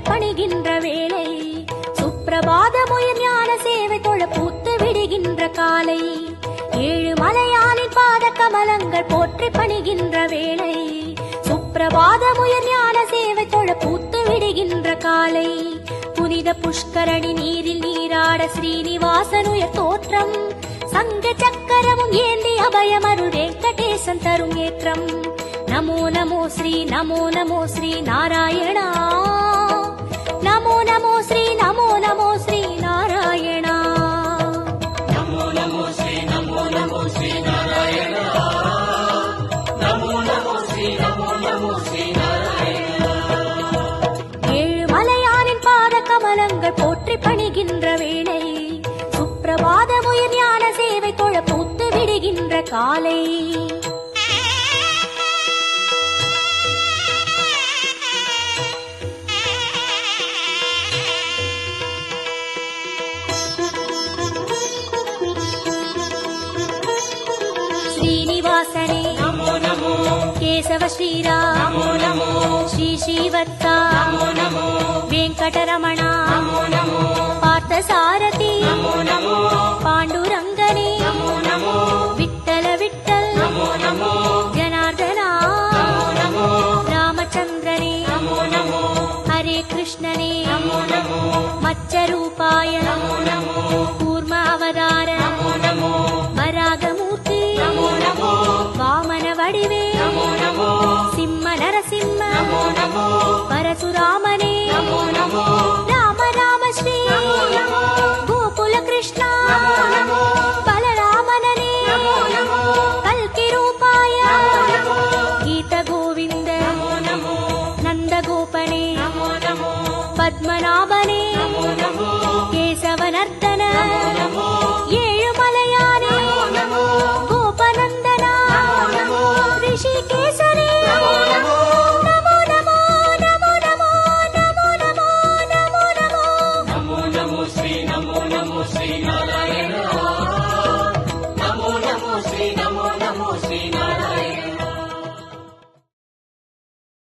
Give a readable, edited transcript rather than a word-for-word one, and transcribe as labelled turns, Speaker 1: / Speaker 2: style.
Speaker 1: பணிகின்ற வேளை சுப்பிரபாதமுயர் ஞான சேவை தொழ பூத்து விடுகின்ற காலை ஏழு மலையானின் பாத கமலங்கள் போற்றி பணிகின்ற வேளை சுப்பிரபாதமுயர் ஞான சேவை தொழ பூத்து விடுகின்ற காலை புனித புஷ்கரணி நீரில் நீராட ஸ்ரீனிவாசனுயர் தோற்றம் சங்க சக்கரமும் ஏந்தி அபயமருள் வெங்கடேசன் தரும் ஏற்றம் நமோ நமோ ஸ்ரீ நாராயணா நமோ நமோ ஸ்ரீ நாராயணா
Speaker 2: நமோ நமோ ஸ்ரீ நாராயணா நமோ நமோ ஸ்ரீ நாராயணா.
Speaker 1: ஏழு மலையானின் பாத கமலங்கள் போற்றி பணிகின்ற வேளை சுப்பிரபாதமுயர் ஞான சேவை தொழ பூத்து விடுகின்ற காலை ஸ்ரீனிவாசனே
Speaker 2: நமோ நமோ
Speaker 1: கேசவ ஸ்ரீராம்
Speaker 2: நமோ நமோ
Speaker 1: ஸ்ரீ ஸ்ரீவத்சா
Speaker 2: நமோ நமோ
Speaker 1: வெங்கடரமணா
Speaker 2: நமோ நமோ
Speaker 1: பார்த்த சாரதி
Speaker 2: நமோ நமோ
Speaker 1: பாண்டுரங்கனே
Speaker 2: நமோ நமோ
Speaker 1: விட்டல விட்டல்
Speaker 2: நமோ நமோ
Speaker 1: ஜனார்தனா
Speaker 2: நமோ நமோ
Speaker 1: ராமச்சந்திரனே
Speaker 2: நமோ நமோ
Speaker 1: ஹரே கிருஷ்ணனே
Speaker 2: நமோ நமோ
Speaker 1: மச்சரூபாய
Speaker 2: நமோ நமோ
Speaker 1: கூர்ம அவதார
Speaker 2: நமோ நமோ
Speaker 1: வராகமூர்த்தி
Speaker 2: நமோ நமோ
Speaker 1: வாமன வடிவே
Speaker 2: நமோ நமோ
Speaker 1: சிம்ம நரசிம்ம
Speaker 2: நமோ நமோ
Speaker 1: பரசுராமனே
Speaker 2: நமோ நமோ
Speaker 1: ராம ராம ஸ்ரீ
Speaker 2: நமோ நமோ
Speaker 1: கோகுல கிருஷ்ணா
Speaker 2: நமோ நமோ
Speaker 1: பலராமனே
Speaker 2: நமோ நமோ
Speaker 1: கல்கி ரூபாய
Speaker 2: நமோ
Speaker 1: கீத கோவிந்த
Speaker 2: நமோ நமோ
Speaker 1: நந்த கோபனே
Speaker 2: நமோ நமோ
Speaker 1: பத்மநாப